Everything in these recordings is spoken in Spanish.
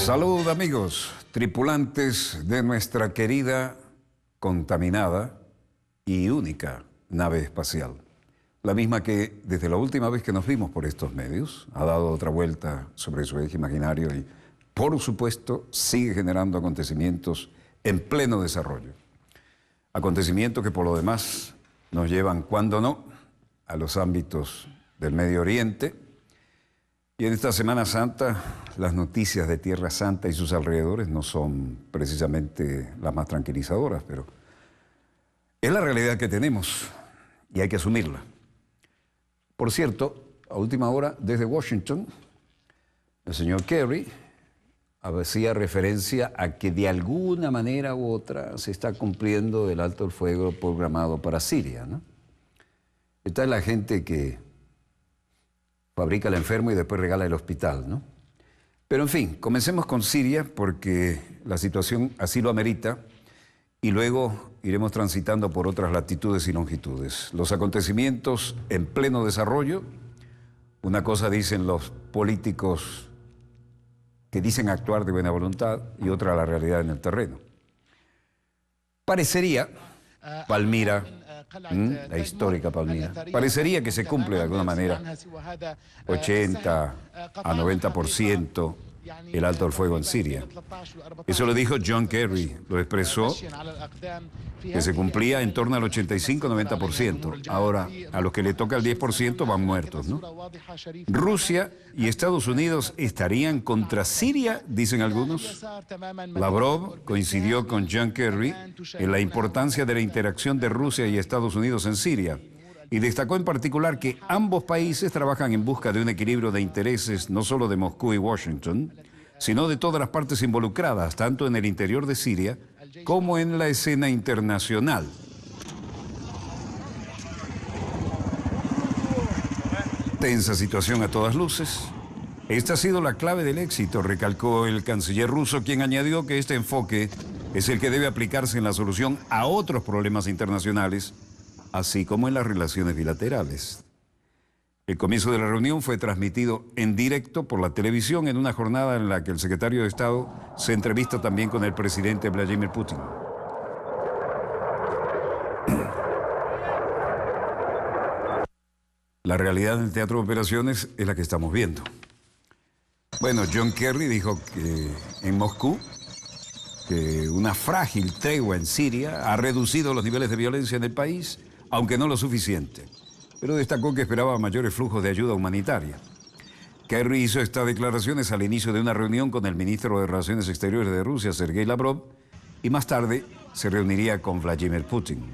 Salud amigos, tripulantes de nuestra querida, contaminada y única nave espacial. La misma que desde la última vez que nos vimos por estos medios ha dado otra vuelta sobre su eje imaginario y por supuesto sigue generando acontecimientos en pleno desarrollo. Acontecimientos que por lo demás nos llevan, cuando no, a los ámbitos del Medio Oriente. Y en esta Semana Santa, las noticias de Tierra Santa y sus alrededores no son precisamente las más tranquilizadoras, pero es la realidad que tenemos y hay que asumirla. Por cierto, a última hora, desde Washington, el señor Kerry hacía referencia a que de alguna manera u otra se está cumpliendo el alto el fuego programado para Siria, ¿no? Esta es la gente que fabrica el enfermo y después regala el hospital, ¿no? Pero en fin, comencemos con Siria porque la situación así lo amerita y luego iremos transitando por otras latitudes y longitudes. Los acontecimientos en pleno desarrollo, una cosa dicen los políticos que dicen actuar de buena voluntad y otra la realidad en el terreno. Parecería, Palmira, la histórica Palmira, parecería que se cumple de alguna manera 80 a 90% el alto el fuego en Siria. Eso lo dijo John Kerry, lo expresó, que se cumplía en torno al 85-90%. Ahora, a los que le toca el 10% van muertos, ¿no? Rusia y Estados Unidos estarían contra Siria, dicen algunos. Lavrov coincidió con John Kerry en la importancia de la interacción de Rusia y Estados Unidos en Siria y destacó en particular que ambos países trabajan en busca de un equilibrio de intereses no solo de Moscú y Washington, sino de todas las partes involucradas, tanto en el interior de Siria como en la escena internacional. Tensa situación a todas luces. Esta ha sido la clave del éxito, recalcó el canciller ruso, quien añadió que este enfoque es el que debe aplicarse en la solución a otros problemas internacionales, así como en las relaciones bilaterales. El comienzo de la reunión fue transmitido en directo por la televisión en una jornada en la que el secretario de Estado se entrevista también con el presidente Vladimir Putin. La realidad del teatro de operaciones es la que estamos viendo. Bueno, John Kerry dijo que en Moscú que una frágil tregua en Siria ha reducido los niveles de violencia en el país, aunque no lo suficiente, pero destacó que esperaba mayores flujos de ayuda humanitaria. Kerry hizo estas declaraciones al inicio de una reunión con el ministro de Relaciones Exteriores de Rusia, Sergei Lavrov, y más tarde se reuniría con Vladimir Putin.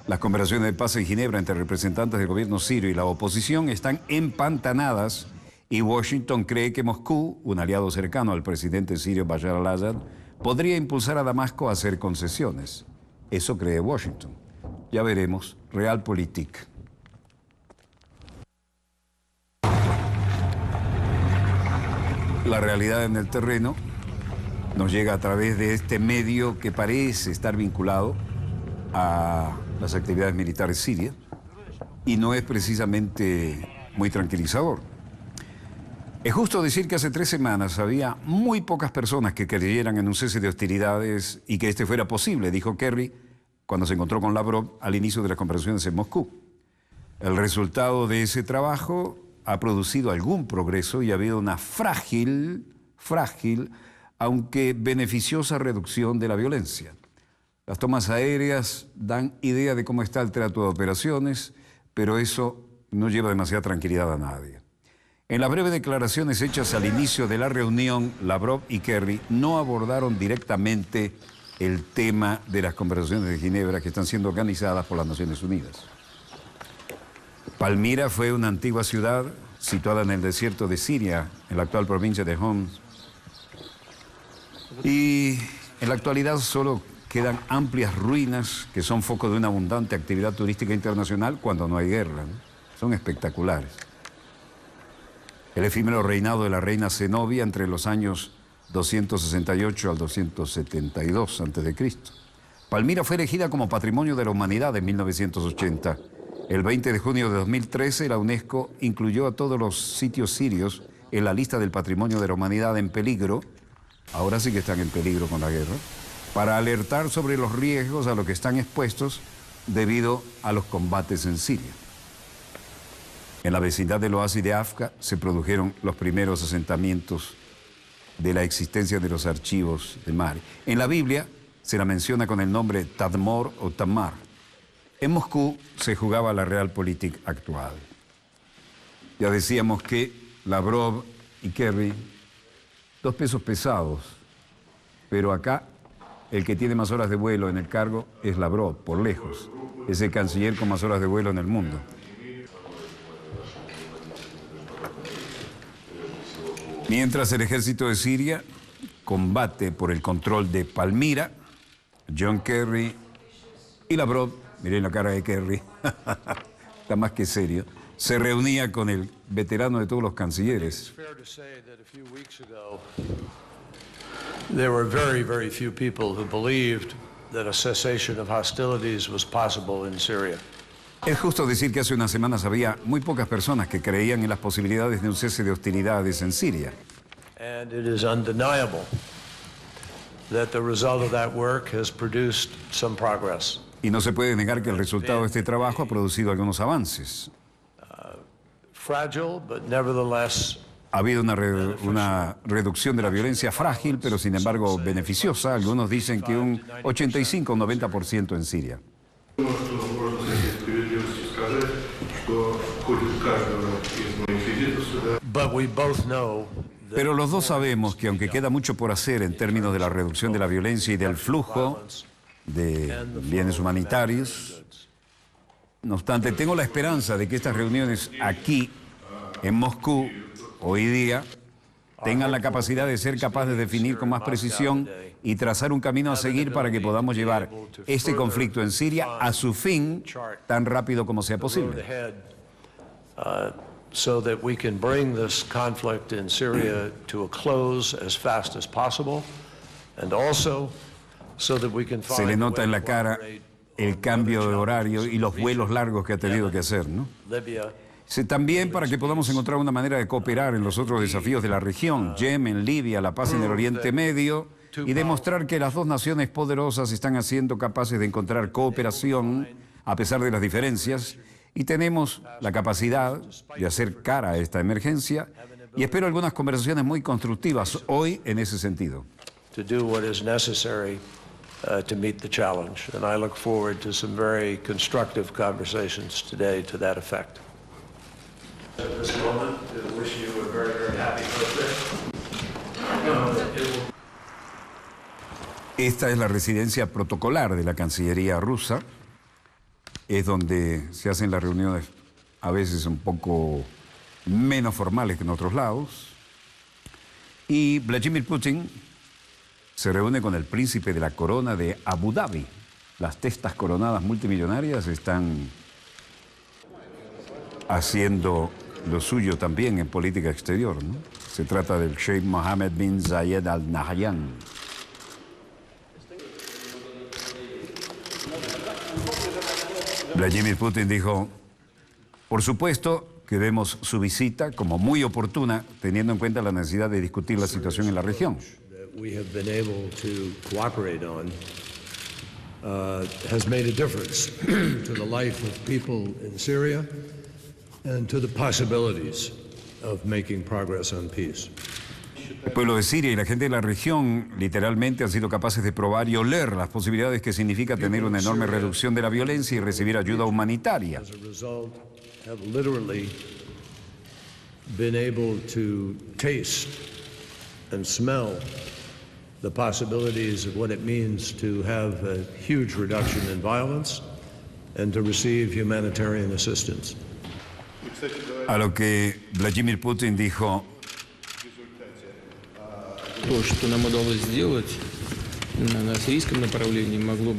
Las conversaciones de paz en Ginebra entre representantes del gobierno sirio y la oposición están empantanadas y Washington cree que Moscú, un aliado cercano al presidente sirio Bashar al-Assad, podría impulsar a Damasco a hacer concesiones. Eso cree Washington. Ya veremos. Realpolitik. La realidad en el terreno nos llega a través de este medio que parece estar vinculado a las actividades militares sirias y no es precisamente muy tranquilizador. Es justo decir que hace 3 semanas había muy pocas personas que creyeran en un cese de hostilidades y que este fuera posible, dijo Kerry cuando se encontró con Lavrov al inicio de las conversaciones en Moscú. El resultado de ese trabajo ha producido algún progreso y ha habido una frágil, aunque beneficiosa reducción de la violencia. Las tomas aéreas dan idea de cómo está el teatro de operaciones, pero eso no lleva demasiada tranquilidad a nadie. En las breves declaraciones hechas al inicio de la reunión, Lavrov y Kerry no abordaron directamente el tema de las conversaciones de Ginebra que están siendo organizadas por las Naciones Unidas. Palmira fue una antigua ciudad situada en el desierto de Siria, en la actual provincia de Homs. Y en la actualidad solo quedan amplias ruinas que son foco de una abundante actividad turística internacional cuando no hay guerra, ¿no? Son espectaculares. El efímero reinado de la reina Zenobia entre los años 268 al 272 a.C. Palmira fue elegida como Patrimonio de la Humanidad en 1980. El 20 de junio de 2013, la UNESCO incluyó a todos los sitios sirios en la lista del Patrimonio de la Humanidad en peligro ahora sí que están en peligro con la guerra, para alertar sobre los riesgos a los que están expuestos debido a los combates en Siria. En la vecindad del oasis de Afka se produjeron los primeros asentamientos de la existencia de los archivos de Mari. En la Biblia se la menciona con el nombre Tadmor o Tamar. En Moscú se jugaba la realpolitik actual. Ya decíamos que Lavrov y Kerry, dos pesos pesados, pero acá el que tiene más horas de vuelo en el cargo es Lavrov, por lejos. Es el canciller con más horas de vuelo en el mundo. Mientras el ejército de Siria combate por el control de Palmira, John Kerry y Lavrov, miren la cara de Kerry, está más que serio, se reunía con el veterano de todos los cancilleres. There were very, very few people who believed that a cessation of hostilities was possible in Syria. Es justo decir que hace unas semanas había muy pocas personas que creían en las posibilidades de un cese de hostilidades en Siria. And it is undeniable that the result of that work has produced some progress. Y no se puede negar que el resultado de este trabajo ha producido algunos avances. Fragile, but nevertheless. Ha habido una reducción de la violencia frágil, pero sin embargo beneficiosa. Algunos dicen que un 85 o 90% en Siria. Pero los dos sabemos que aunque queda mucho por hacer en términos de la reducción de la violencia y del flujo de bienes humanitarios, no obstante, tengo la esperanza de que estas reuniones aquí en Moscú hoy día tengan la capacidad de ser capaces de definir con más precisión y trazar un camino a seguir para que podamos llevar este conflicto en Siria a su fin tan rápido como sea posible. So that we can bring this conflict in Syria to a close as fast as possible, and also so that we can find. Se le nota en la cara el cambio de horario y los vuelos largos que ha tenido que hacer, ¿no? También para que podamos encontrar una manera de cooperar en los otros desafíos de la región, Yemen, Libia, la paz en el Oriente Medio, y demostrar que las dos naciones poderosas están siendo capaces de encontrar cooperación a pesar de las diferencias, y tenemos la capacidad de hacer cara a esta emergencia, y espero algunas conversaciones muy constructivas hoy en ese sentido. To do what is necessary to meet the challenge, and I look forward to some very constructive conversations today to that effect. At this moment, I wish you a very, very happy birthday. Esta es la residencia protocolar de la Cancillería rusa. Es donde se hacen las reuniones a veces un poco menos formales que en otros lados. Y Vladimir Putin se reúne con el príncipe de la corona de Abu Dhabi. Las testas coronadas multimillonarias están haciendo lo suyo también en política exterior, ¿no? Se trata del Sheikh Mohammed bin Zayed Al Nahyan. Vladimir Putin dijo, por supuesto que vemos su visita como muy oportuna, teniendo en cuenta la necesidad de discutir la situación en la región. Has made a difference to the life of people in Syria and to the possibilities of making progress on peace. El pueblo de Siria y la gente de la región literalmente han sido capaces de probar y oler las posibilidades que significa tener una enorme reducción de la violencia y recibir ayuda humanitaria. As a result, have literally been able to taste and smell the possibilities of what it means to have a huge reduction in violence and to receive humanitarian assistance. A lo que Vladimir Putin dijo,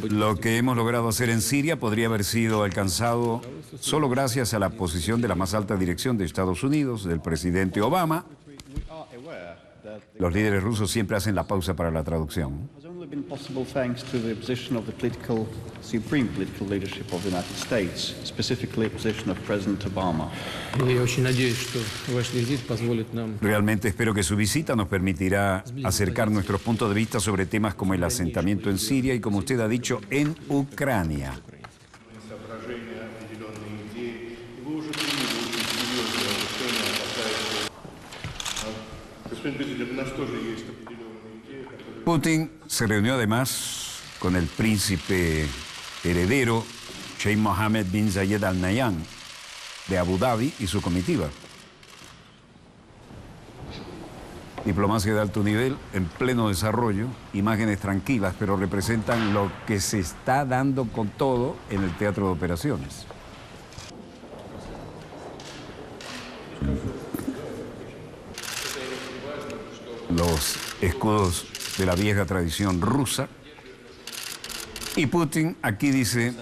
lo que hemos logrado hacer en Siria podría haber sido alcanzado solo gracias a la posición de la más alta dirección de Estados Unidos, del presidente Obama, Los líderes rusos siempre hacen la pausa para la traducción. Has only been possible thanks to the position of the supreme political leadership of the United States, specifically the position of President Obama. Я очень надеюсь, что ваш визит позволит нам Realmente espero que su visita nos permitirá acercar nuestros puntos de vista sobre temas como el asentamiento en Siria y, como usted ha dicho, en Ucrania. Putin se reunió además con el príncipe heredero Sheikh Mohammed bin Zayed Al Nahyan de Abu Dhabi y su comitiva. Diplomacia de alto nivel en pleno desarrollo, imágenes tranquilas, pero representan lo que se está dando con todo en el teatro de operaciones. Los escudos de la vieja tradición rusa. Y Putin aquí dice: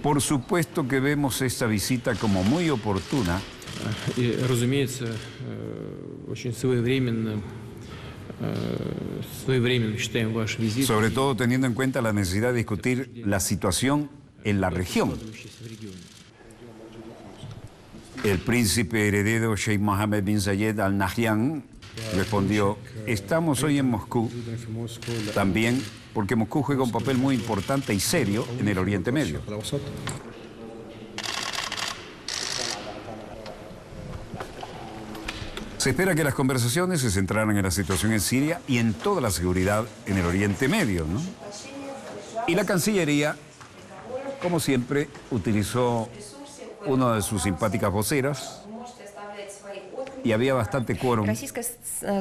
por supuesto que vemos esta visita como muy oportuna. и, разумеется, очень своевременным считаем ваш визит. Sobre todo teniendo en cuenta la necesidad de discutir la situación en la región. El príncipe heredero Sheikh Mohammed bin Zayed Al Nahyan respondió: estamos hoy en Moscú también porque Moscú juega un papel muy importante y serio en el Oriente Medio. Se espera que las conversaciones se centraran en la situación en Siria y en toda la seguridad en el Oriente Medio, ¿no? Y la Cancillería, como siempre, utilizó una de sus simpáticas voceras y había bastante quórum. Российская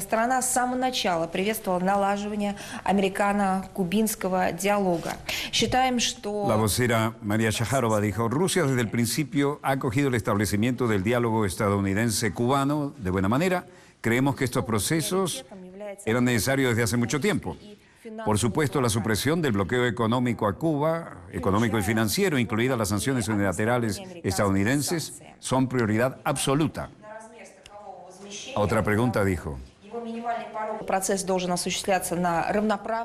сторона с самого начала приветствовала налаживание американо-кубинского диалога. Считаем, что... La vocera María Shaharova dijo: Rusia desde el principio ha acogido el establecimiento del diálogo estadounidense-cubano de buena manera. Creemos que estos procesos eran necesarios desde hace mucho tiempo. Por supuesto, la supresión del bloqueo económico a Cuba, económico y financiero, incluidas las sanciones unilaterales estadounidenses, son prioridad absoluta. Otra pregunta dijo: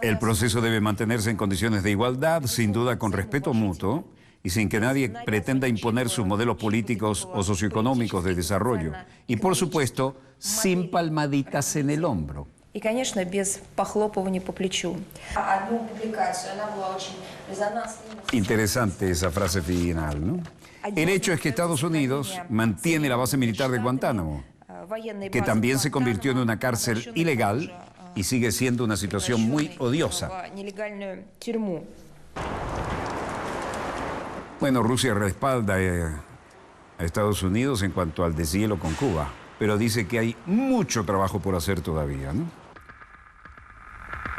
el proceso debe mantenerse en condiciones de igualdad, sin duda con respeto mutuo y sin que nadie pretenda imponer sus modelos políticos o socioeconómicos de desarrollo. Y por supuesto, sin palmaditas en el hombro. И, конечно, без похлопывания по плечу. Одну публикацию, она была очень резонансной. Interesante esa frase final, ¿no? El hecho es que Estados Unidos mantiene la base militar de Guantánamo, que también se convirtió en una cárcel ilegal y sigue siendo una situación muy odiosa. Bueno, Rusia respalda a Estados Unidos en cuanto al deshielo con Cuba, pero dice que hay mucho trabajo por hacer todavía, ¿no?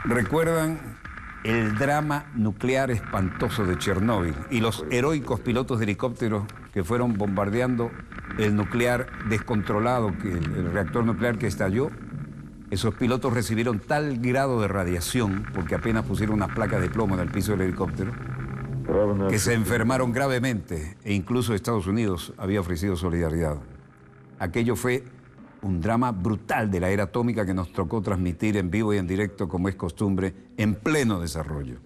¿Recuerdan el drama nuclear espantoso de Chernóbil y los heroicos pilotos de helicópteros que fueron bombardeando el nuclear descontrolado, el reactor nuclear que estalló? Esos pilotos recibieron tal grado de radiación, porque apenas pusieron unas placas de plomo en el piso del helicóptero, que se enfermaron gravemente, e incluso Estados Unidos había ofrecido solidaridad. Aquello fue un drama brutal de la era atómica que nos tocó transmitir en vivo y en directo, como es costumbre, en pleno desarrollo.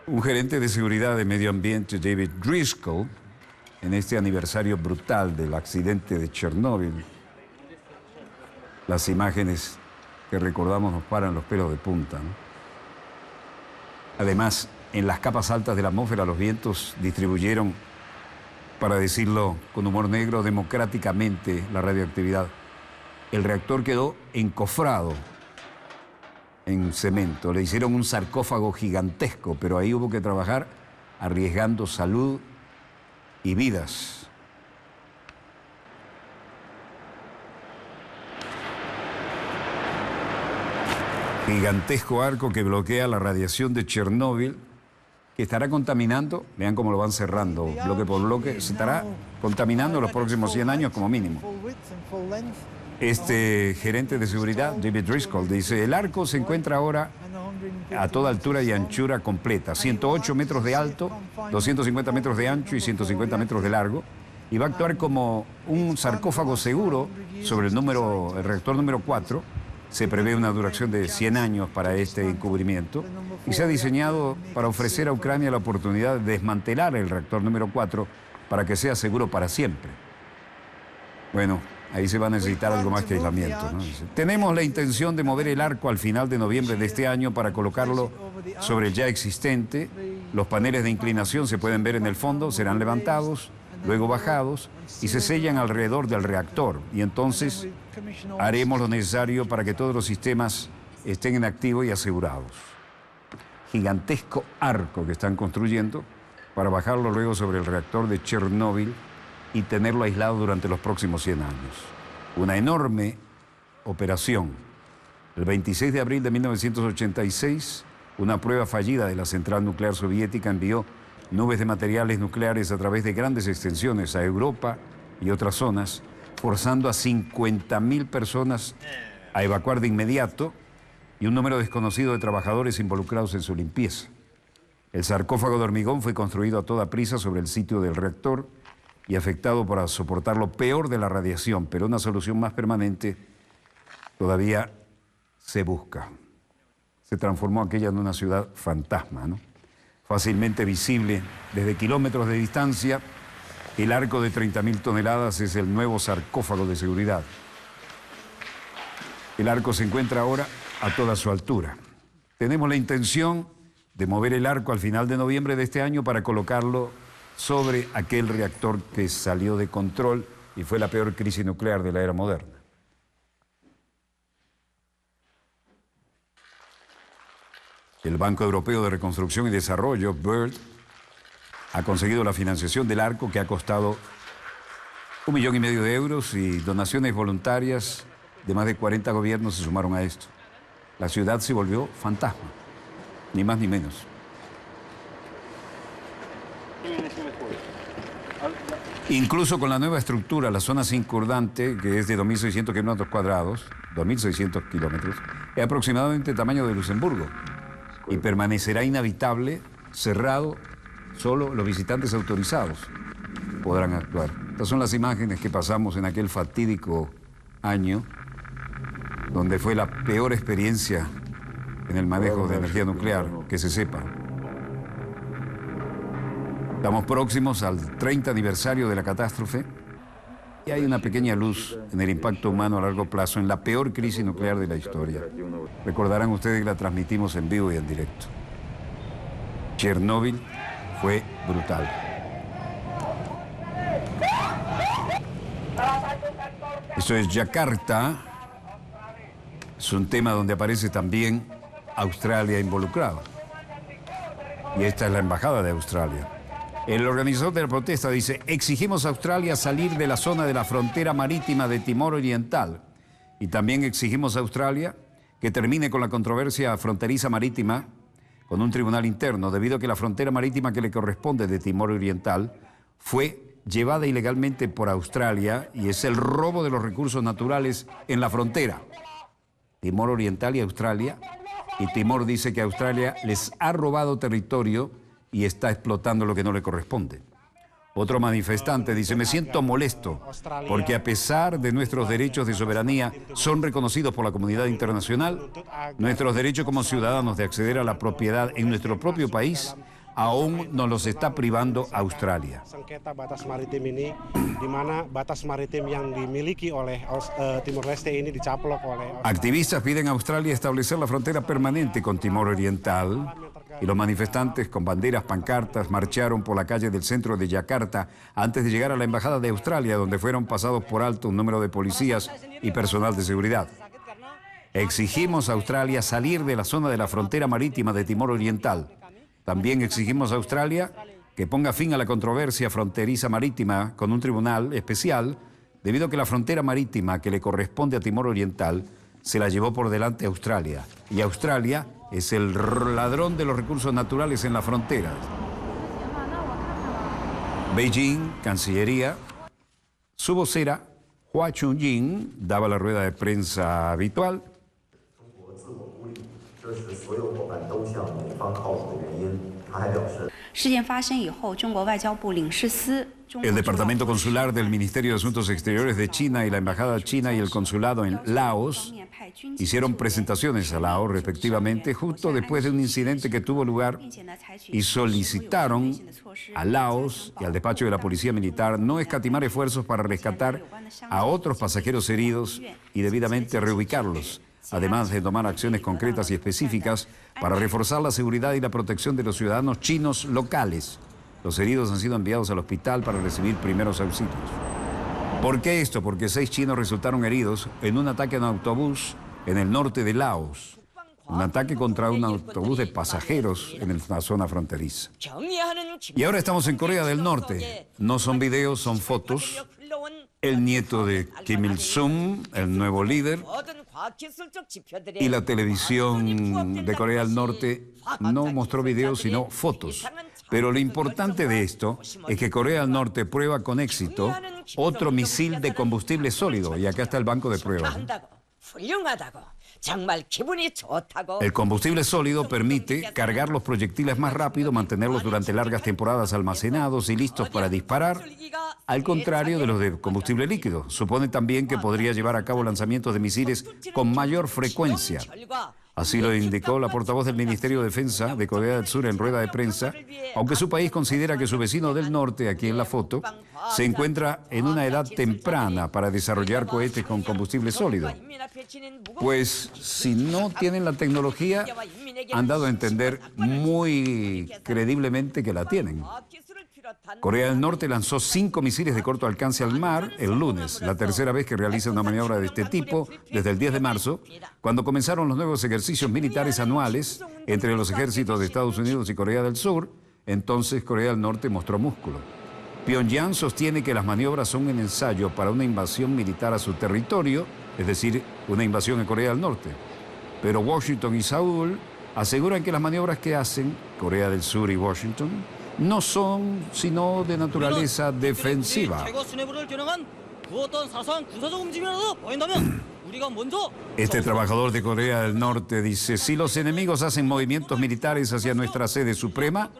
Un gerente de seguridad de medio ambiente, David Driscoll, en este aniversario brutal del accidente de Chernóbil, las imágenes que recordamos nos paran los pelos de punta, ¿no? Además, en las capas altas de la atmósfera los vientos distribuyeron, para decirlo con humor negro, democráticamente la radioactividad. El reactor quedó encofrado en cemento. Le hicieron un sarcófago gigantesco, pero ahí hubo que trabajar arriesgando salud y vidas. Gigantesco arco que bloquea la radiación de Chernóbil, que estará contaminando, vean cómo lo van cerrando bloque por bloque, se estará contaminando los próximos 100 años como mínimo. Este gerente de seguridad, David Driscoll, dice: el arco se encuentra ahora a toda altura y anchura completa, 108 metros de alto, 250 metros de ancho y 150 metros de largo, y va a actuar como un sarcófago seguro sobre el reactor número 4. Se prevé una duración de 100 años para este encubrimiento y se ha diseñado para ofrecer a Ucrania la oportunidad de desmantelar el reactor número 4 para que sea seguro para siempre. Bueno, ahí se va a necesitar algo más que aislamiento, ¿no? Tenemos la intención de mover el arco al final de noviembre de este año para colocarlo sobre el ya existente. Los paneles de inclinación se pueden ver en el fondo, serán levantados, luego bajados y se sellan alrededor del reactor. Y entonces haremos lo necesario para que todos los sistemas estén en activo y asegurados. Gigantesco arco que están construyendo para bajarlo luego sobre el reactor de Chernóbil y tenerlo aislado durante los próximos 100 años. Una enorme operación. El 26 de abril de 1986, una prueba fallida de la central nuclear soviética envió nubes de materiales nucleares a través de grandes extensiones a Europa y otras zonas, forzando a 50.000 personas a evacuar de inmediato y un número desconocido de trabajadores involucrados en su limpieza. El sarcófago de hormigón fue construido a toda prisa sobre el sitio del reactor y afectado para soportar lo peor de la radiación, pero una solución más permanente todavía se busca. Se transformó aquella en una ciudad fantasma, ¿no? Fácilmente visible desde kilómetros de distancia, el arco de 30.000 toneladas es el nuevo sarcófago de seguridad. El arco se encuentra ahora a toda su altura. Tenemos la intención de mover el arco al final de noviembre de este año para colocarlo sobre aquel reactor que salió de control y fue la peor crisis nuclear de la era moderna. El Banco Europeo de Reconstrucción y Desarrollo, BERD, ha conseguido la financiación del arco que ha costado 1,5 millones de euros y donaciones voluntarias de más de 40 gobiernos se sumaron a esto. La ciudad se volvió fantasma, ni más ni menos. Incluso con la nueva estructura, la zona circundante, que es de 2.600 kilómetros cuadrados, 2.600 kilómetros, es aproximadamente el tamaño de Luxemburgo y permanecerá inhabitable, cerrado, solo los visitantes autorizados podrán actuar. Estas son las imágenes que pasamos en aquel fatídico año, donde fue la peor experiencia en el manejo de energía nuclear, que se sepa. Estamos próximos al 30 aniversario de la catástrofe y hay una pequeña luz en el impacto humano a largo plazo en la peor crisis nuclear de la historia. Recordarán ustedes que la transmitimos en vivo y en directo. Chernóbil fue brutal. Esto es Yakarta. Es un tema donde aparece también Australia involucrada. Y esta es la embajada de Australia. El organizador de la protesta dice: exigimos a Australia salir de la zona de la frontera marítima de Timor Oriental. Y también exigimos a Australia que termine con la controversia fronteriza marítima con un tribunal interno, debido a que la frontera marítima que le corresponde de Timor Oriental fue llevada ilegalmente por Australia y es el robo de los recursos naturales en la frontera. Timor Oriental y Australia, y Timor dice que Australia les ha robado territorio y está explotando lo que no le corresponde. Otro manifestante dice: me siento molesto porque a pesar de nuestros derechos de soberanía son reconocidos por la comunidad internacional, nuestros derechos como ciudadanos de acceder a la propiedad en nuestro propio país aún nos los está privando Australia. Sengketa batas maritim ini, di mana batas maritim yang dimiliki oleh Timor Leste ini dicaplok oleh Australia. Activistas piden a Australia establecer la frontera permanente con Timor Oriental y los manifestantes con banderas, pancartas, marcharon por la calle del centro de Yakarta antes de llegar a la embajada de Australia, donde fueron pasados por alto un número de policías y personal de seguridad. Exigimos a Australia salir de la zona de la frontera marítima de Timor Oriental. También exigimos a Australia que ponga fin a la controversia fronteriza marítima con un tribunal especial, debido a que la frontera marítima que le corresponde a Timor Oriental se la llevó por delante Australia. Y Australia es el ladrón de los recursos naturales en la frontera. Beijing, Cancillería, su vocera, Hua Chunying, daba la rueda de prensa habitual. El Departamento Consular del Ministerio de Asuntos Exteriores de China y la Embajada China y el Consulado en Laos hicieron presentaciones a Laos, respectivamente, justo después de un incidente que tuvo lugar y solicitaron a Laos y al despacho de la Policía Militar no escatimar esfuerzos para rescatar a otros pasajeros heridos y debidamente reubicarlos, además de tomar acciones concretas y específicas para reforzar la seguridad y la protección de los ciudadanos chinos locales. Los heridos han sido enviados al hospital para recibir primeros auxilios. ¿Por qué esto? Porque 6 chinos resultaron heridos en un ataque a un autobús en el norte de Laos. Un ataque contra un autobús de pasajeros en la zona fronteriza. Y ahora estamos en Corea del Norte. No son videos, son fotos. El nieto de Kim Il-sung, el nuevo líder, y la televisión de Corea del Norte no mostró videos, sino fotos. Pero lo importante de esto es que Corea del Norte prueba con éxito otro misil de combustible sólido, y acá está el banco de pruebas. El combustible sólido permite cargar los proyectiles más rápido, mantenerlos durante largas temporadas almacenados y listos para disparar, al contrario de los de combustible líquido. Supone también que podría llevar a cabo lanzamientos de misiles con mayor frecuencia. Así lo indicó la portavoz del Ministerio de Defensa de Corea del Sur en rueda de prensa, aunque su país considera que su vecino del norte, aquí en la foto, se encuentra en una edad temprana para desarrollar cohetes con combustible sólido. Pues si no tienen la tecnología, han dado a entender muy crediblemente que la tienen. Corea del Norte lanzó 5 misiles de corto alcance al mar el lunes, la tercera vez que realiza una maniobra de este tipo desde el 10 de marzo, cuando comenzaron los nuevos ejercicios militares anuales entre los ejércitos de Estados Unidos y Corea del Sur. Entonces Corea del Norte mostró músculo. Pyongyang sostiene que las maniobras son un ensayo para una invasión militar a su territorio, es decir, una invasión en Corea del Norte. Pero Washington y Seúl aseguran que las maniobras que hacen Corea del Sur y Washington no son sino de naturaleza defensiva. Este trabajador de Corea del Norte dice: si los enemigos hacen movimientos militares hacia nuestra sede suprema,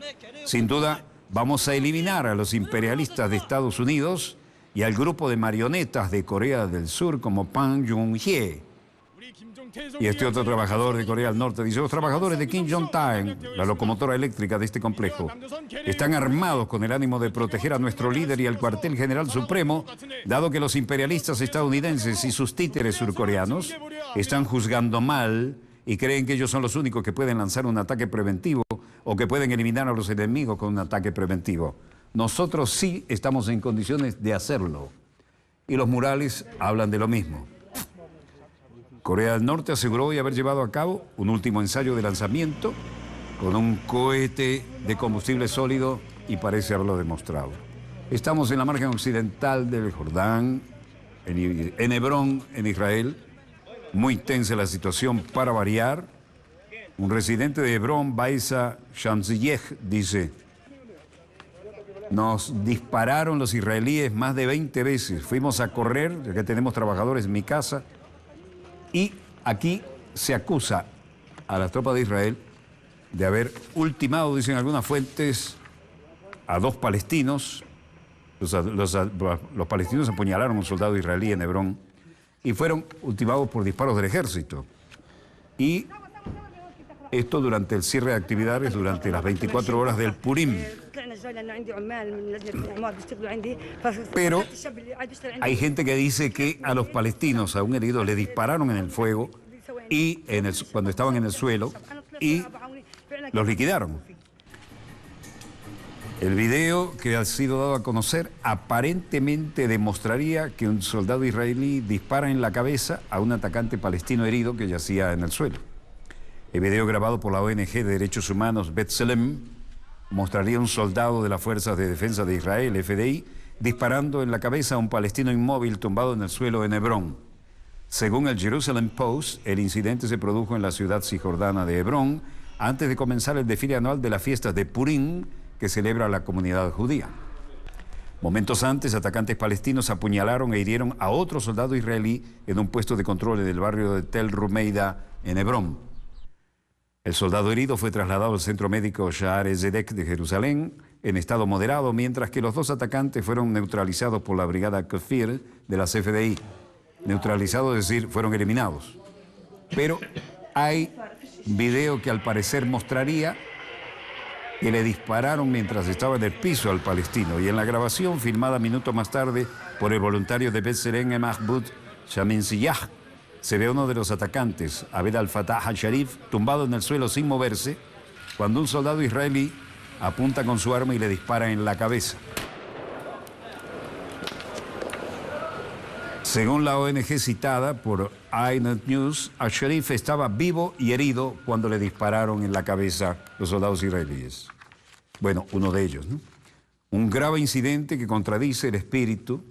sin duda vamos a eliminar a los imperialistas de Estados Unidos y al grupo de marionetas de Corea del Sur como Park Geun-hye. Y este otro trabajador de Corea del Norte dice: los trabajadores de Kim Jong-tae, la locomotora eléctrica de este complejo, están armados con el ánimo de proteger a nuestro líder y al cuartel general supremo, dado que los imperialistas estadounidenses y sus títeres surcoreanos están juzgando mal y creen que ellos son los únicos que pueden lanzar un ataque preventivo o que pueden eliminar a los enemigos con un ataque preventivo. Nosotros sí estamos en condiciones de hacerlo. Y los murales hablan de lo mismo. Corea del Norte aseguró hoy haber llevado a cabo un último ensayo de lanzamiento con un cohete de combustible sólido y parece haberlo demostrado. Estamos en la margen occidental del Jordán, en Hebrón, en Israel. Muy tensa la situación para variar. Un residente de Hebrón, Baisa Shamsiyeh, dice: nos dispararon los israelíes más de 20 veces. Fuimos a correr, ya que tenemos trabajadores en mi casa. Y aquí se acusa a las tropas de Israel de haber ultimado, dicen algunas fuentes, a 2 palestinos. Los palestinos apuñalaron a un soldado israelí en Hebrón y fueron ultimados por disparos del ejército. Y esto durante el cierre de actividades, durante las 24 horas del Purim. Pero hay gente que dice que a los palestinos, a un herido, le dispararon en el fuego y cuando estaban en el suelo y los liquidaron. El video que ha sido dado a conocer aparentemente demostraría que un soldado israelí dispara en la cabeza a un atacante palestino herido que yacía en el suelo. El video grabado por la ONG de Derechos Humanos B'Tselem mostraría un soldado de las Fuerzas de Defensa de Israel, FDI, disparando en la cabeza a un palestino inmóvil tumbado en el suelo en Hebrón. Según el Jerusalem Post, el incidente se produjo en la ciudad cisjordana de Hebrón antes de comenzar el desfile anual de las fiestas de Purim que celebra la comunidad judía. Momentos antes, atacantes palestinos apuñalaron e hirieron a otro soldado israelí en un puesto de control en el barrio de Tel Rumeida, en Hebrón. El soldado herido fue trasladado al centro médico Sha'ar Zedek de Jerusalén en estado moderado, mientras que los dos atacantes fueron neutralizados por la brigada Kfir de la CFDI. Neutralizados, es decir, fueron eliminados. Pero hay video que al parecer mostraría que le dispararon mientras estaba en el piso al palestino. Y en la grabación, filmada minutos más tarde por el voluntario de B'Tselem Mahmoud Shamin Siyah, se ve a uno de los atacantes, Abed al-Fatah al-Sharif, tumbado en el suelo sin moverse, cuando un soldado israelí apunta con su arma y le dispara en la cabeza. Según la ONG citada por iNet News, al-Sharif estaba vivo y herido cuando le dispararon en la cabeza los soldados israelíes. Bueno, uno de ellos, ¿no? Un grave incidente que contradice el espíritu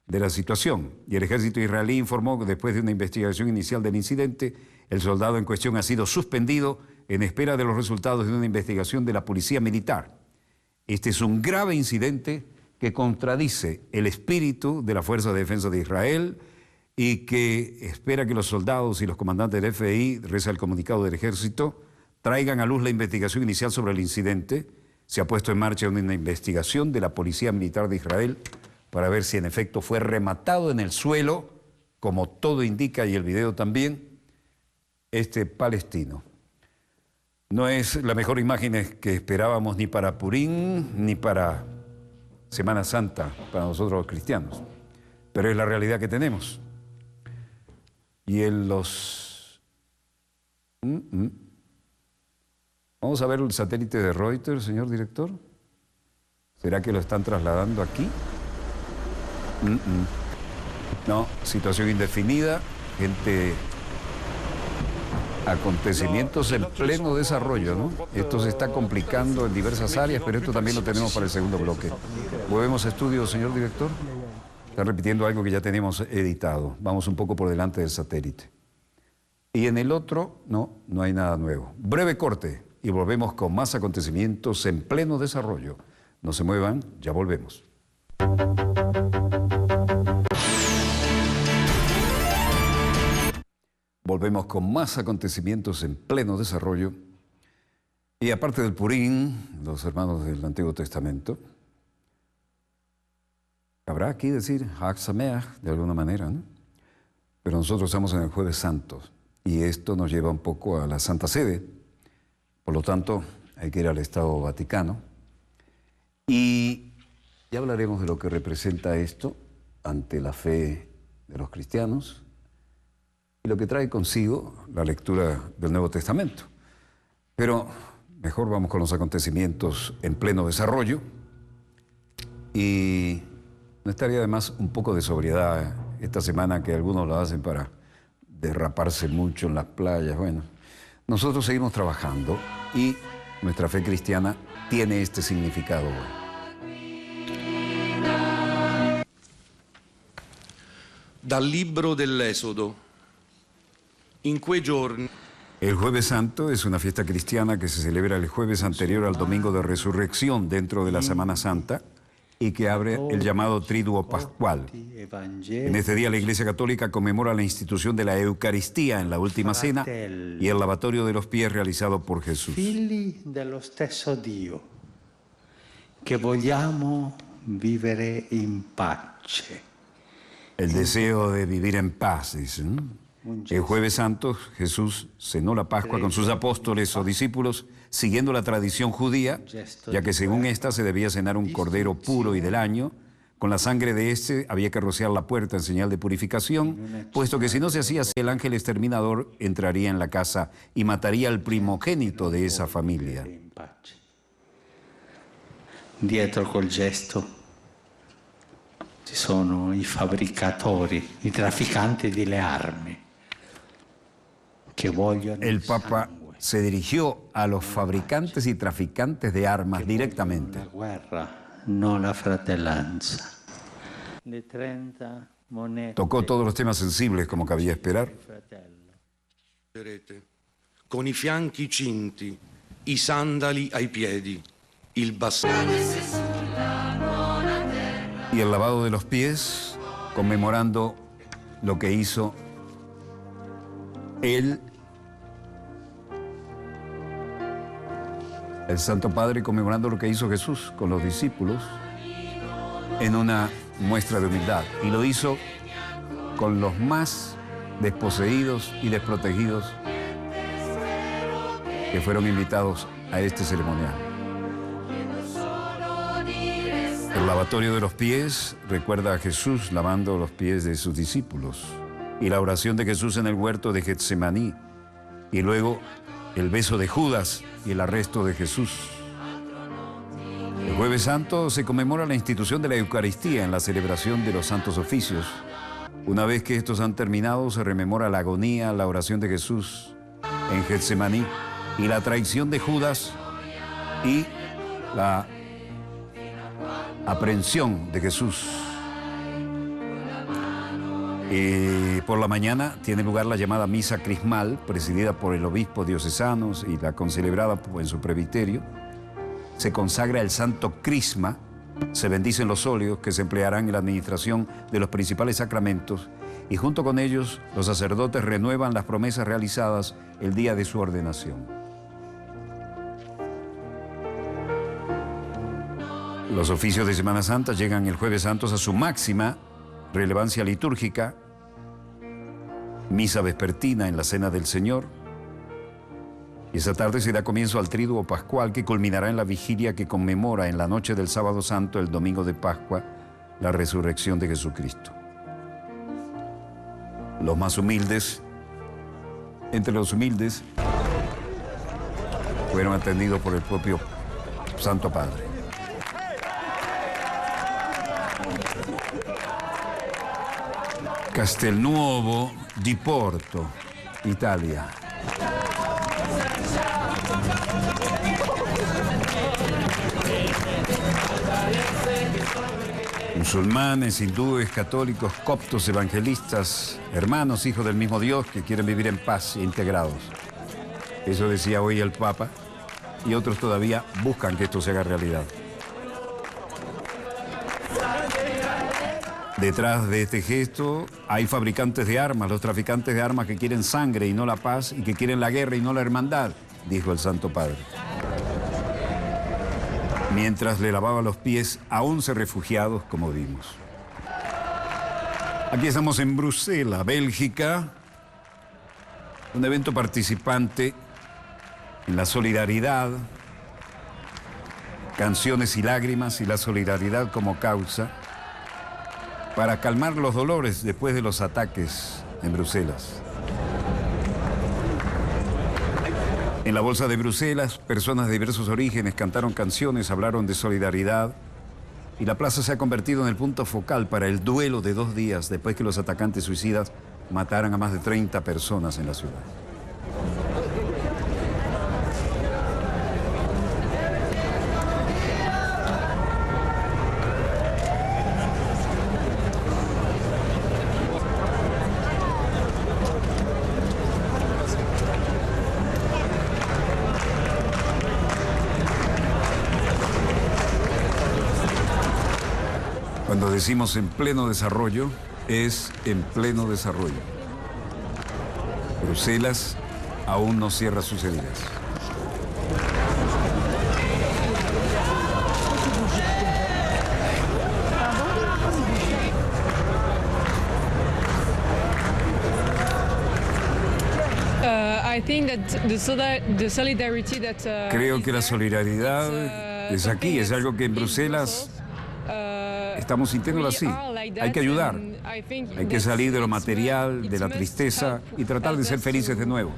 de la situación. Y el ejército israelí informó que después de una investigación inicial del incidente, el soldado en cuestión ha sido suspendido en espera de los resultados de una investigación de la policía militar. Este es un grave incidente que contradice el espíritu de la Fuerza de Defensa de Israel y que espera que los soldados y los comandantes del FBI, reza el comunicado del ejército, traigan a luz la investigación inicial sobre el incidente. Se ha puesto en marcha una investigación de la Policía Militar de Israel para ver si en efecto fue rematado en el suelo, como todo indica y el video también, este palestino. No es la mejor imagen que esperábamos ni para Purim ni para Semana Santa para nosotros los cristianos, pero es la realidad que tenemos. Y en los... Vamos a ver el satélite de Reuters, señor director. ¿Será que lo están trasladando aquí? No, situación indefinida, gente... acontecimientos en pleno desarrollo, ¿no? Esto se está complicando en diversas áreas, pero esto también lo tenemos para el segundo bloque. ¿Volvemos a estudio, señor director? Está repitiendo algo que ya tenemos editado. Vamos un poco por delante del satélite. Y en el otro, no hay nada nuevo. Breve corte y volvemos con más acontecimientos en pleno desarrollo. No se muevan, ya volvemos. Volvemos con más acontecimientos en pleno desarrollo. Y aparte del Purim, los hermanos del Antiguo Testamento, habrá aquí decir Hag Sameach de alguna manera, ¿no? Pero nosotros estamos en el Jueves Santo y esto nos lleva un poco a la Santa Sede. Por lo tanto, hay que ir al Estado Vaticano. Y ya hablaremos de lo que representa esto ante la fe de los cristianos y lo que trae consigo la lectura del Nuevo Testamento. Pero mejor vamos con los acontecimientos en pleno desarrollo. Y no estaría además un poco de sobriedad esta semana, que algunos lo hacen para derraparse mucho en las playas. Bueno, nosotros seguimos trabajando y nuestra fe cristiana tiene este significado. Dal libro dell'Esodo. In quei giorni. El Jueves Santo es una fiesta cristiana que se celebra el jueves anterior al Domingo de Resurrección dentro de la Semana Santa y que abre el llamado Triduo Pascual. En este día la Iglesia Católica conmemora la institución de la Eucaristía en la Última Cena y el lavatorio de los pies realizado por Jesús. Figli dello stesso Dio, che vogliamo vivere in pace. El deseo de vivir en paz, dicen. El Jueves Santo Jesús cenó la Pascua con sus apóstoles o discípulos, siguiendo la tradición judía, ya que según esta se debía cenar un cordero puro y del año. Con la sangre de este había que rociar la puerta en señal de purificación, puesto que si no se hacía así, el ángel exterminador entraría en la casa y mataría al primogénito de esa familia. Dietro col gesto ci sono i fabbricatori, i trafficanti delle armi. El Papa se dirigió a los fabricantes y traficantes de armas directamente. La guerra, no la fratellanza. Le 30 monete. Tocó todos los temas sensibles como cabía esperar. Con i fianchi cinti, i sandali ai piedi, il bastone. Y el lavado de los pies, conmemorando lo que hizo él El Santo Padre conmemorando lo que hizo Jesús con los discípulos en una muestra de humildad. Y lo hizo con los más desposeídos y desprotegidos que fueron invitados a este ceremonial. El lavatorio de los pies recuerda a Jesús lavando los pies de sus discípulos. Y la oración de Jesús en el huerto de Getsemaní. Y luego el beso de Judas y el arresto de Jesús. El Jueves Santo se conmemora la institución de la Eucaristía en la celebración de los santos oficios. Una vez que estos han terminado, se rememora la agonía, la oración de Jesús en Getsemaní y la traición de Judas y la aprehensión de Jesús. Y por la mañana tiene lugar la llamada misa crismal, presidida por el obispo diocesano y la concelebrada en su presbiterio. Se consagra el santo crisma, se bendicen los óleos que se emplearán en la administración de los principales sacramentos y junto con ellos los sacerdotes renuevan las promesas realizadas el día de su ordenación. Los oficios de Semana Santa llegan el Jueves Santo a su máxima relevancia litúrgica, misa vespertina en la Cena del Señor, y esa tarde se da comienzo al Triduo Pascual que culminará en la vigilia que conmemora en la noche del Sábado Santo, el domingo de Pascua, la resurrección de Jesucristo. Los más humildes, entre los humildes, fueron atendidos por el propio Santo Padre. Castelnuovo di Porto, Italia. Musulmanes, hindúes, católicos, coptos, evangelistas, hermanos, hijos del mismo Dios que quieren vivir en paz e integrados. Eso decía hoy el Papa y otros todavía buscan que esto se haga realidad. Detrás de este gesto hay fabricantes de armas, los traficantes de armas que quieren sangre y no la paz y que quieren la guerra y no la hermandad, dijo el Santo Padre. Mientras le lavaba los pies a 11 refugiados, como vimos. Aquí estamos en Bruselas, Bélgica, un evento participante en la solidaridad, canciones y lágrimas y la solidaridad como causa, para calmar los dolores después de los ataques en Bruselas. En la Bolsa de Bruselas, personas de diversos orígenes cantaron canciones, hablaron de solidaridad y la plaza se ha convertido en el punto focal para el duelo de 2 días después que los atacantes suicidas mataran a más de 30 personas en la ciudad. Cuando decimos en pleno desarrollo, es en pleno desarrollo. Bruselas aún no cierra sus heridas. Creo que la solidaridad es aquí, es algo que en Bruselas estamos sintiéndolo así. Hay que ayudar, hay que salir de lo material, de la tristeza y tratar de ser felices de nuevo.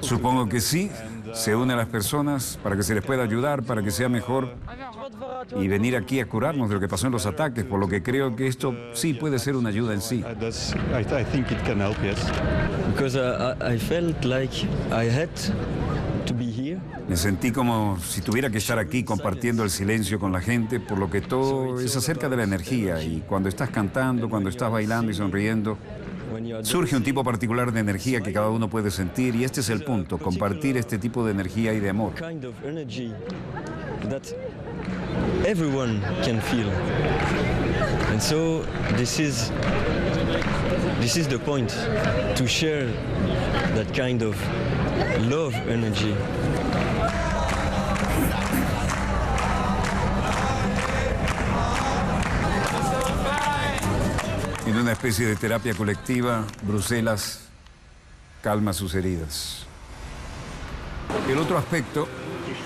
Supongo que sí, se une a las personas para que se les pueda ayudar, para que sea mejor y venir aquí a curarnos de lo que pasó en los ataques, por lo que creo que esto sí puede ser una ayuda en sí. Me sentí como si tuviera que estar aquí compartiendo el silencio con la gente, por lo que todo es acerca de la energía y cuando estás cantando, cuando estás bailando y sonriendo, surge un tipo particular de energía que cada uno puede sentir y este es el punto, compartir este tipo de energía y de amor. Everyone can feel. And so this is the point, to share that kind of love energy. En una especie de terapia colectiva, Bruselas calma sus heridas. El otro aspecto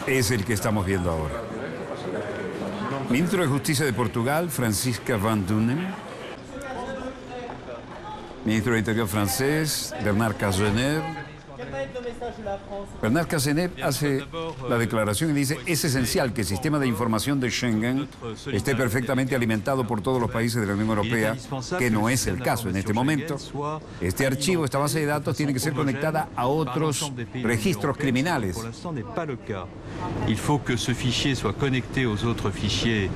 es el que estamos viendo ahora. Ministro de Justicia de Portugal, Francisca Van Dunen. Ministro de Interior francés, Bernard Cazeneuve. Bernard Cazeneuve hace la declaración y dice: es esencial que el sistema de información de Schengen esté perfectamente alimentado por todos los países de la Unión Europea, que no es el caso en este momento. Este archivo, esta base de datos, tiene que ser conectada a otros registros criminales. Il faut que ce fichier soit connecté aux autres fichiers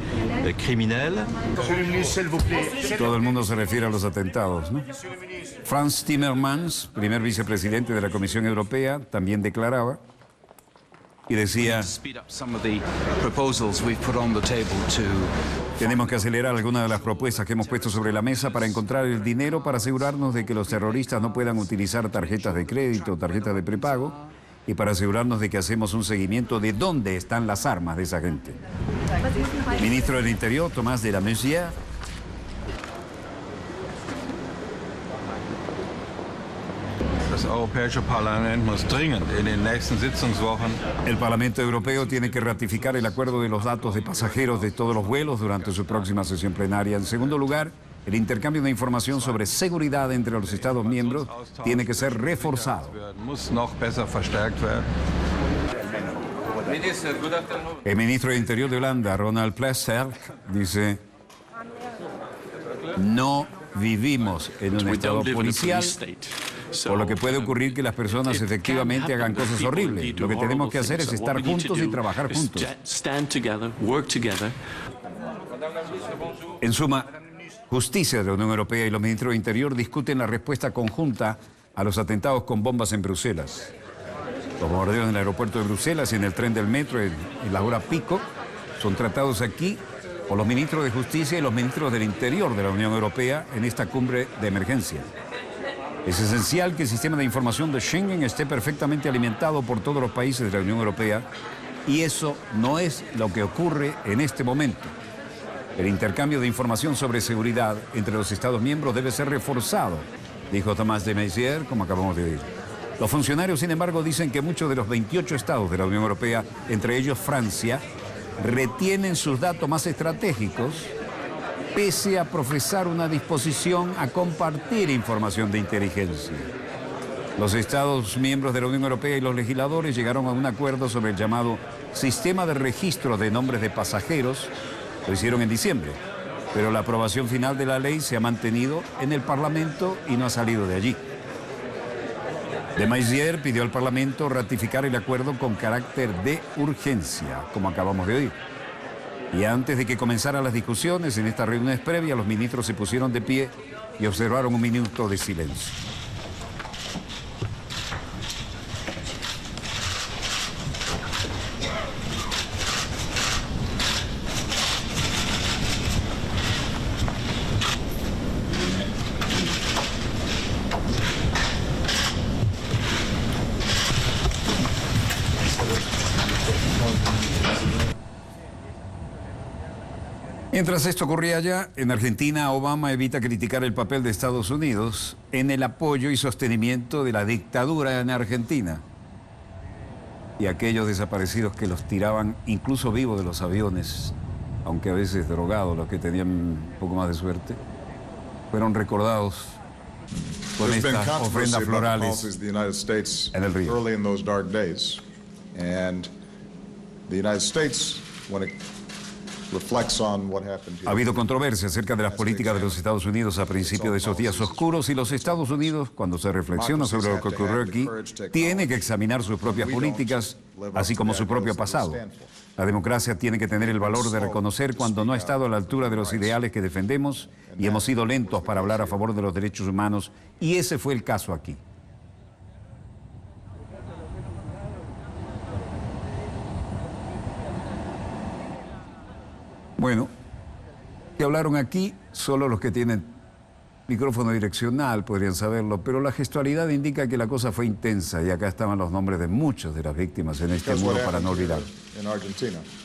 criminels. Todo el mundo se refiere a los atentados, ¿no? Frans Timmermans, primer vicepresidente de la Comisión Europea, también declaraba y decía: tenemos que acelerar algunas de las propuestas que hemos puesto sobre la mesa para encontrar el dinero para asegurarnos de que los terroristas no puedan utilizar tarjetas de crédito o tarjetas de prepago, y para asegurarnos de que hacemos un seguimiento de dónde están las armas de esa gente. Ministro del Interior, Thomas de la Maizière. El Parlamento Europeo tiene que ratificar el acuerdo de los datos de pasajeros de todos los vuelos durante su próxima sesión plenaria. En segundo lugar, el intercambio de información sobre seguridad entre los Estados miembros tiene que ser reforzado. El ministro de Interior de Holanda, Ronald Plasterk, dice: no vivimos en un estado policial, por lo que puede ocurrir que las personas efectivamente hagan cosas horribles. Lo que tenemos que hacer es estar juntos y trabajar juntos. En suma, Justicia de la Unión Europea y los ministros de Interior discuten la respuesta conjunta a los atentados con bombas en Bruselas. Los bombardeos en el aeropuerto de Bruselas y en el tren del metro en la hora pico son tratados aquí por los ministros de Justicia y los ministros del Interior de la Unión Europea en esta cumbre de emergencia. Es esencial que el sistema de información de Schengen esté perfectamente alimentado por todos los países de la Unión Europea, y eso no es lo que ocurre en este momento. El intercambio de información sobre seguridad entre los Estados miembros debe ser reforzado, dijo Thomas de Maizière, como acabamos de oír. Los funcionarios, sin embargo, dicen que muchos de los 28 estados de la Unión Europea, entre ellos Francia, retienen sus datos más estratégicos, pese a profesar una disposición a compartir información de inteligencia. Los Estados miembros de la Unión Europea y los legisladores llegaron a un acuerdo sobre el llamado Sistema de Registro de Nombres de Pasajeros. Lo hicieron en diciembre, pero la aprobación final de la ley se ha mantenido en el Parlamento y no ha salido de allí. De Maizière pidió al Parlamento ratificar el acuerdo con carácter de urgencia, como acabamos de oír. Y antes de que comenzaran las discusiones en estas reuniones previas, los ministros se pusieron de pie y observaron un minuto de silencio. Mientras esto ocurría allá, en Argentina, Obama evita criticar el papel de Estados Unidos en el apoyo y sostenimiento de la dictadura en Argentina. Y aquellos desaparecidos que los tiraban incluso vivos de los aviones, aunque a veces drogados, los que tenían un poco más de suerte, fueron recordados con estas ofrendas florales en el río. Ha habido controversia acerca de las políticas de los Estados Unidos a principios de esos días oscuros, y los Estados Unidos, cuando se reflexiona sobre lo que ocurrió aquí, tiene que examinar sus propias políticas, así como su propio pasado. La democracia tiene que tener el valor de reconocer cuando no ha estado a la altura de los ideales que defendemos y hemos sido lentos para hablar a favor de los derechos humanos, y ese fue el caso aquí. Bueno, Que hablaron aquí, solo los que tienen micrófono direccional podrían saberlo, pero la gestualidad indica que la cosa fue intensa y acá estaban los nombres de muchos de las víctimas en este muro para no olvidar.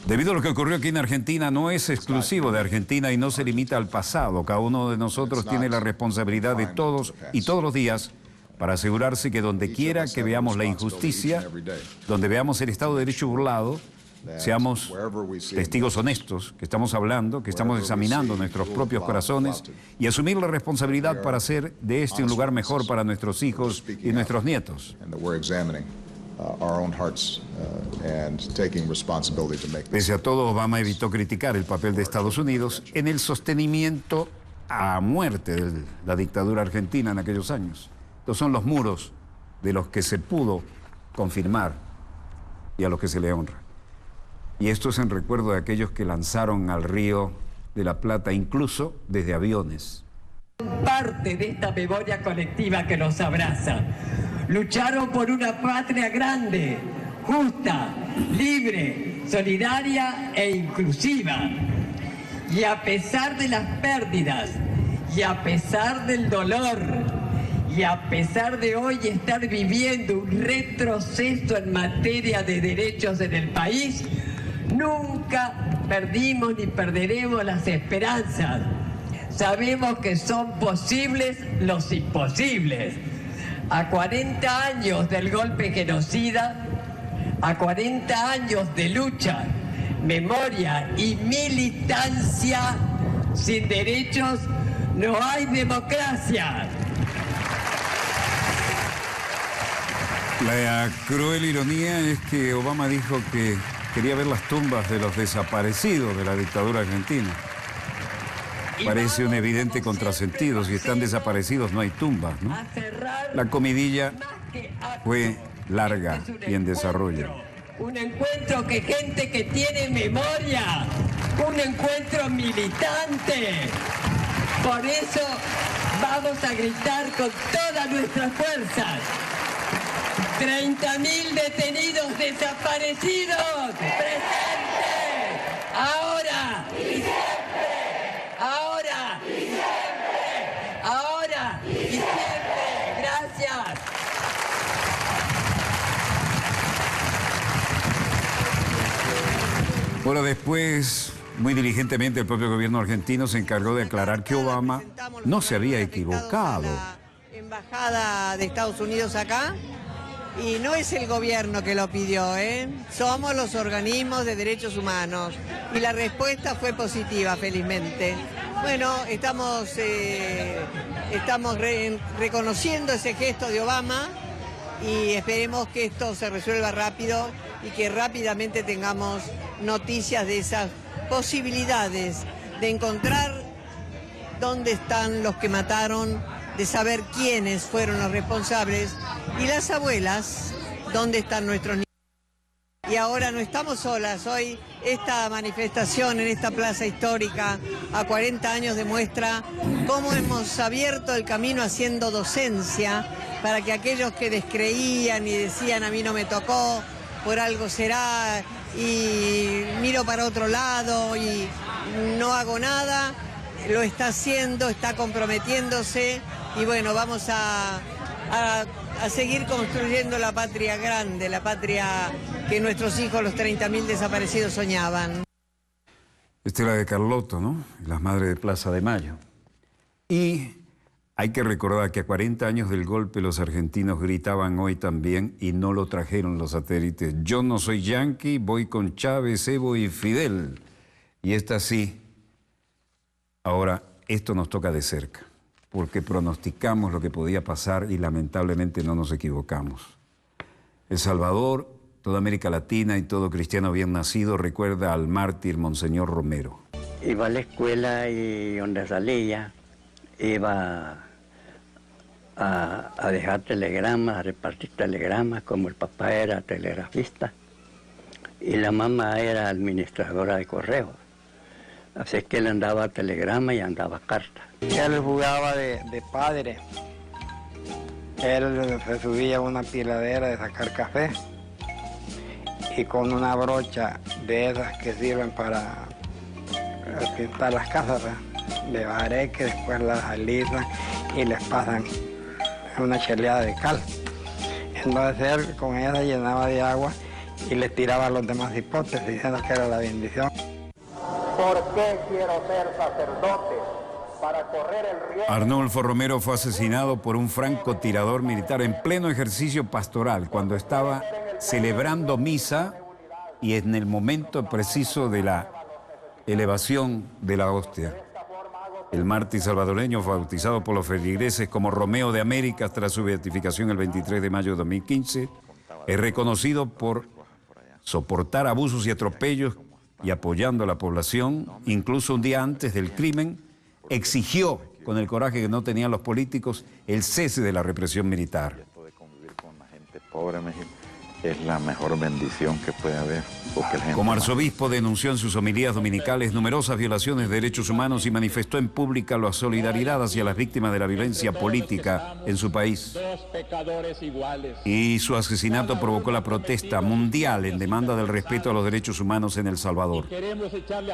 Debido a lo que ocurrió aquí en Argentina, no es exclusivo de Argentina y no se limita al pasado. Cada uno de nosotros tiene la responsabilidad de todos y todos los días para asegurarse que donde quiera que veamos la injusticia, donde veamos el Estado de Derecho burlado, seamos testigos honestos, que estamos hablando, que estamos examinando nuestros propios corazones y asumir la responsabilidad para hacer de este un lugar mejor para nuestros hijos y nuestros nietos. Pese a todo, Obama evitó criticar el papel de Estados Unidos en el sostenimiento a muerte de la dictadura argentina en aquellos años. Estos son los muros de los que se pudo confirmar y a los que se le honra. Y esto es en recuerdo de aquellos que lanzaron al Río de la Plata, incluso desde aviones. Parte de esta memoria colectiva que nos abraza. Lucharon por una patria grande, justa, libre, solidaria e inclusiva. Y a pesar de las pérdidas, y a pesar del dolor, y a pesar de hoy estar viviendo un retroceso en materia de derechos en el país, nunca perdimos ni perderemos las esperanzas. Sabemos que son posibles los imposibles. A 40 años del golpe genocida, a 40 años de lucha, memoria y militancia, sin derechos no hay democracia. La cruel ironía es que Obama dijo que quería ver las tumbas de los desaparecidos de la dictadura argentina. Parece un evidente contrasentido. Si están desaparecidos no hay tumbas, ¿no? La comidilla fue larga y en desarrollo. Un encuentro que gente que tiene memoria, un encuentro militante. Por eso vamos a gritar con todas nuestras fuerzas. 30.000 detenidos desaparecidos, presentes, ahora y siempre, ahora y siempre, ahora y siempre. Gracias. Bueno, después, muy diligentemente, el propio gobierno argentino se encargó de aclarar que Obama no se había equivocado. La embajada de Estados Unidos acá. Y no es el gobierno que lo pidió, somos los organismos de derechos humanos. Y la respuesta fue positiva, felizmente. Bueno, estamos reconociendo ese gesto de Obama y esperemos que esto se resuelva rápido y que rápidamente tengamos noticias de esas posibilidades de encontrar dónde están los que mataron, de saber quiénes fueron los responsables y las abuelas, dónde están nuestros niños. Y ahora no estamos solas, hoy esta manifestación en esta plaza histórica a 40 años demuestra cómo hemos abierto el camino haciendo docencia para que aquellos que descreían y decían a mí no me tocó, por algo será y miro para otro lado y no hago nada, lo está haciendo, está comprometiéndose y bueno, vamos a seguir construyendo la patria grande, la patria que nuestros hijos, los 30.000 desaparecidos, soñaban. Esta es la de Carlotto, ¿no? Las madres de Plaza de Mayo. Y hay que recordar que a 40 años del golpe los argentinos gritaban hoy también y no lo trajeron los satélites. Yo no soy yanqui, voy con Chávez, Evo y Fidel. Y esta sí. Ahora, esto nos toca de cerca, porque pronosticamos lo que podía pasar y lamentablemente no nos equivocamos. El Salvador, toda América Latina y todo cristiano bien nacido recuerda al mártir Monseñor Romero. Iba a la escuela y donde salía iba a dejar telegramas, a repartir telegramas, como el papá era telegrafista y la mamá era administradora de correos. Así es que él andaba telegrama y andaba carta. Él jugaba de padre. Él se subía a una piladera de sacar café y con una brocha de esas que sirven para pintar las casas de bareque, después las alistan y les pasan una cheleada de cal. Entonces él con ella se llenaba de agua y les tiraba a los demás hipotes diciendo que era la bendición. ¿Por qué quiero ser sacerdote? Para correr el riesgo. Arnulfo Romero fue asesinado por un francotirador militar en pleno ejercicio pastoral, cuando estaba celebrando misa y en el momento preciso de la elevación de la hostia. El mártir salvadoreño fue bautizado por los feligreses como Romeo de América tras su beatificación el 23 de mayo de 2015. Es reconocido por soportar abusos y atropellos y apoyando a la población. Incluso un día antes del crimen, exigió, con el coraje que no tenían los políticos, el cese de la represión militar. De convivir con la gente pobre es la mejor bendición que puede haber. Como arzobispo denunció en sus homilías dominicales numerosas violaciones de derechos humanos y manifestó en pública la solidaridad hacia las víctimas de la violencia política en su país. Y su asesinato provocó la protesta mundial en demanda del respeto a los derechos humanos en El Salvador.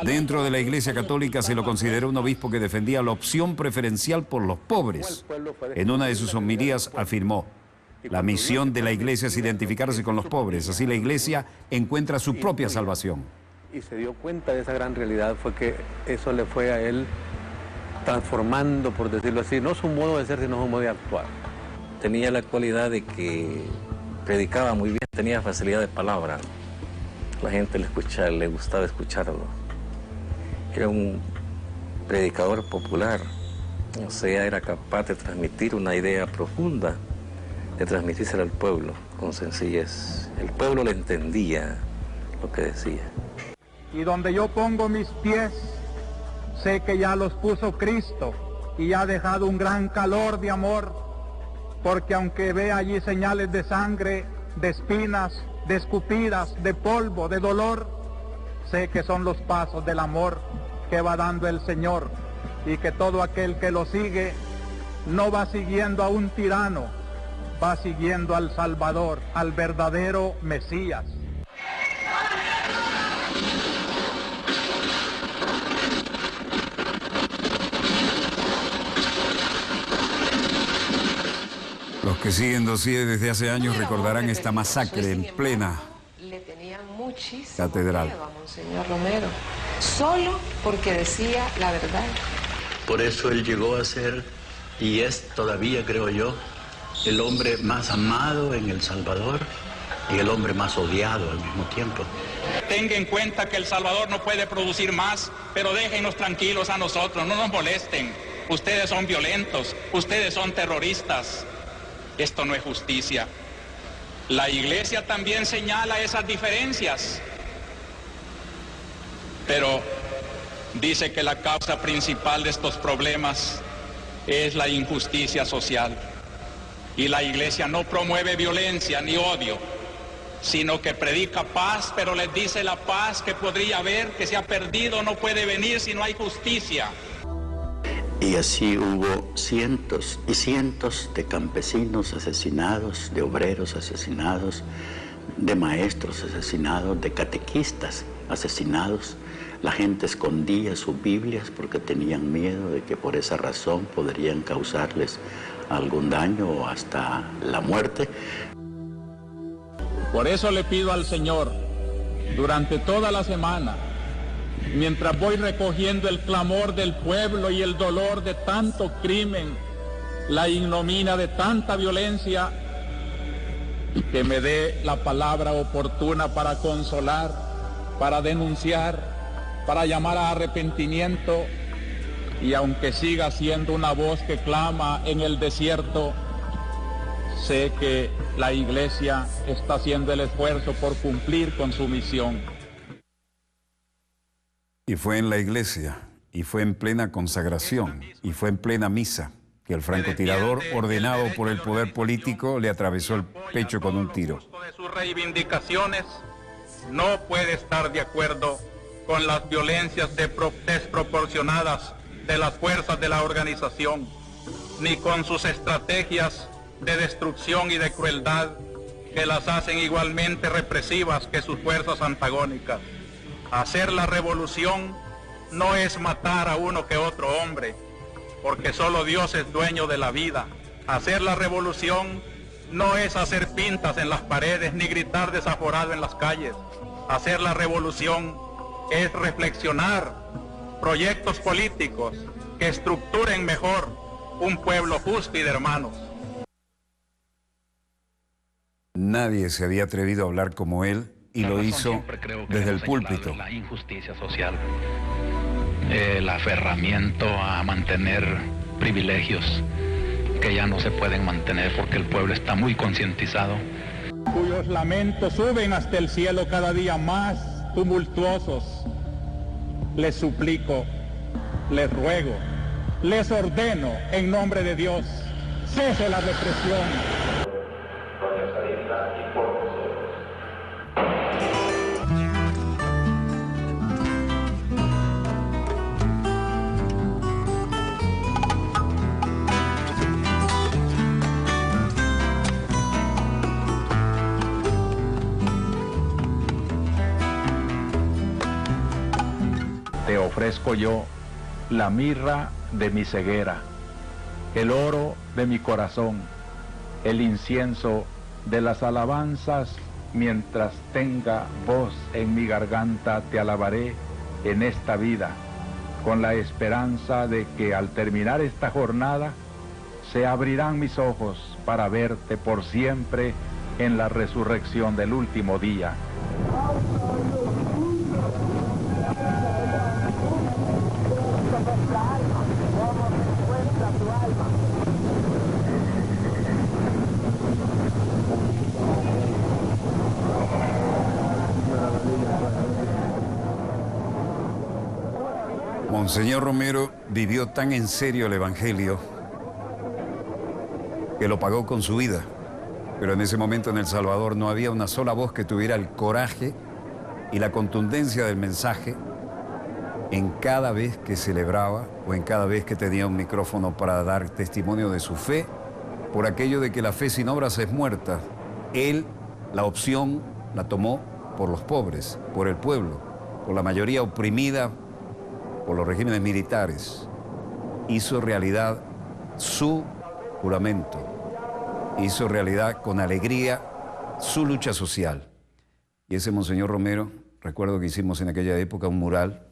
Dentro de la Iglesia Católica se lo consideró un obispo que defendía la opción preferencial por los pobres. En una de sus homilías afirmó: la misión de la Iglesia es identificarse con los pobres, así la Iglesia encuentra su propia salvación. Y se dio cuenta de esa gran realidad, fue que eso le fue a él transformando, por decirlo así, no su modo de ser, sino su modo de actuar. Tenía la cualidad de que predicaba muy bien, tenía facilidad de palabra. La gente le gustaba escucharlo. Era un predicador popular, o sea, era capaz de transmitir una idea profunda, de transmitírsela al pueblo con sencillez. El pueblo le entendía lo que decía. Y donde yo pongo mis pies, sé que ya los puso Cristo y ha dejado un gran calor de amor, porque aunque vea allí señales de sangre, de espinas, de escupidas, de polvo, de dolor, sé que son los pasos del amor que va dando el Señor, y que todo aquel que lo sigue no va siguiendo a un tirano, va siguiendo al Salvador, al verdadero Mesías. Los que siguen dossier desde hace años recordarán esta masacre en plena Le tenían muchísimo catedral. miedo a Monseñor Romero, solo porque decía la verdad. Por eso él llegó a ser, y es todavía, creo yo, el hombre más amado en El Salvador y el hombre más odiado al mismo tiempo. Tenga en cuenta que El Salvador no puede producir más, pero déjenos tranquilos a nosotros, no nos molesten. Ustedes son violentos, ustedes son terroristas. Esto no es justicia. La Iglesia también señala esas diferencias, pero dice que la causa principal de estos problemas es la injusticia social. Y la Iglesia no promueve violencia ni odio, sino que predica paz, pero les dice la paz que podría haber, que se ha perdido, no puede venir si no hay justicia. Y así hubo cientos y cientos de campesinos asesinados, de obreros asesinados, de maestros asesinados, de catequistas asesinados. La gente escondía sus Biblias porque tenían miedo de que por esa razón podrían causarles algún daño o hasta la muerte. Por eso le pido al Señor, durante toda la semana, mientras voy recogiendo el clamor del pueblo y el dolor de tanto crimen, la ignominia de tanta violencia, que me dé la palabra oportuna para consolar, para denunciar, para llamar a arrepentimiento, y aunque siga siendo una voz que clama en el desierto, sé que la Iglesia está haciendo el esfuerzo por cumplir con su misión. Y fue en la Iglesia, y fue en plena consagración, y fue en plena misa, que el francotirador, ordenado por el poder político, le atravesó el pecho con un tiro. De sus reivindicaciones, no puede estar de acuerdo con las violencias desproporcionadas de las fuerzas de la organización, ni con sus estrategias de destrucción y de crueldad que las hacen igualmente represivas que sus fuerzas antagónicas. Hacer la revolución no es matar a uno que otro hombre, porque solo Dios es dueño de la vida. Hacer la revolución no es hacer pintas en las paredes ni gritar desaforado en las calles. Hacer la revolución es reflexionar proyectos políticos que estructuren mejor un pueblo justo y de hermanos. Nadie se había atrevido a hablar como él y lo hizo desde el púlpito. La injusticia social, el aferramiento a mantener privilegios que ya no se pueden mantener porque el pueblo está muy concientizado. Cuyos lamentos suben hasta el cielo cada día más tumultuosos. Les suplico, les ruego, les ordeno en nombre de Dios, cese la represión. Te ofrezco yo la mirra de mi ceguera, el oro de mi corazón, el incienso de las alabanzas. Mientras tenga voz en mi garganta, te alabaré en esta vida, con la esperanza de que al terminar esta jornada se abrirán mis ojos para verte por siempre en la resurrección del último día. Monseñor Romero vivió tan en serio el Evangelio que lo pagó con su vida. Pero en ese momento en El Salvador no había una sola voz que tuviera el coraje y la contundencia del mensaje en cada vez que celebraba o en cada vez que tenía un micrófono para dar testimonio de su fe, por aquello de que la fe sin obras es muerta. Él la opción la tomó por los pobres, por el pueblo, por la mayoría oprimida por los regímenes militares. Hizo realidad su juramento, hizo realidad con alegría su lucha social. Y ese Monseñor Romero, recuerdo que hicimos en aquella época un mural,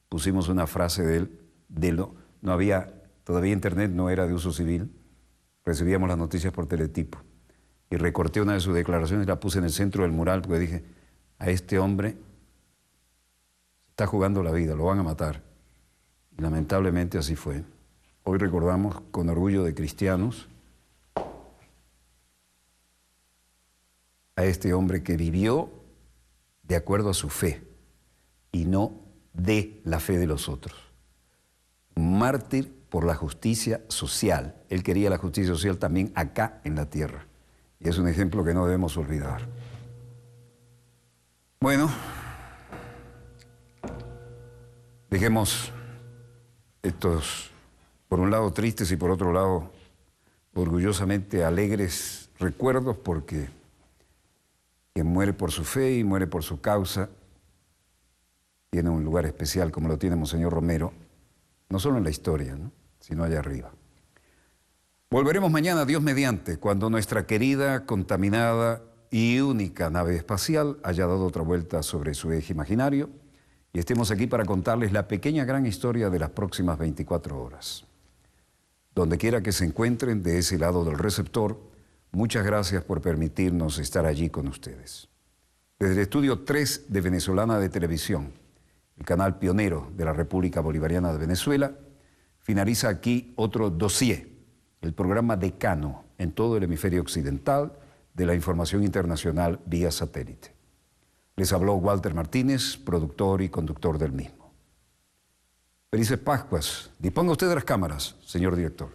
pusimos una frase de él, no había, todavía internet no era de uso civil, recibíamos las noticias por teletipo. Y recorté una de sus declaraciones y la puse en el centro del mural porque dije, a este hombre se está jugando la vida, lo van a matar. Y lamentablemente así fue. Hoy recordamos con orgullo de cristianos a este hombre que vivió de acuerdo a su fe y no de la fe de los otros. Un mártir por la justicia social. Él quería la justicia social también acá en la tierra. Y es un ejemplo que no debemos olvidar. Bueno, dejemos estos, por un lado tristes y por otro lado orgullosamente alegres recuerdos, porque quien muere por su fe y muere por su causa tiene un lugar especial como lo tiene Monseñor Romero, no solo en la historia, ¿no?, sino allá arriba. Volveremos mañana, Dios mediante, cuando nuestra querida, contaminada y única nave espacial haya dado otra vuelta sobre su eje imaginario y estemos aquí para contarles la pequeña gran historia de las próximas 24 horas. Donde quiera que se encuentren de ese lado del receptor, muchas gracias por permitirnos estar allí con ustedes. Desde el estudio 3 de Venezolana de Televisión, el canal pionero de la República Bolivariana de Venezuela, finaliza aquí otro dossier, el programa decano en todo el hemisferio occidental de la información internacional vía satélite. Les habló Walter Martínez, productor y conductor del mismo. Felices Pascuas. Disponga usted de las cámaras, señor director.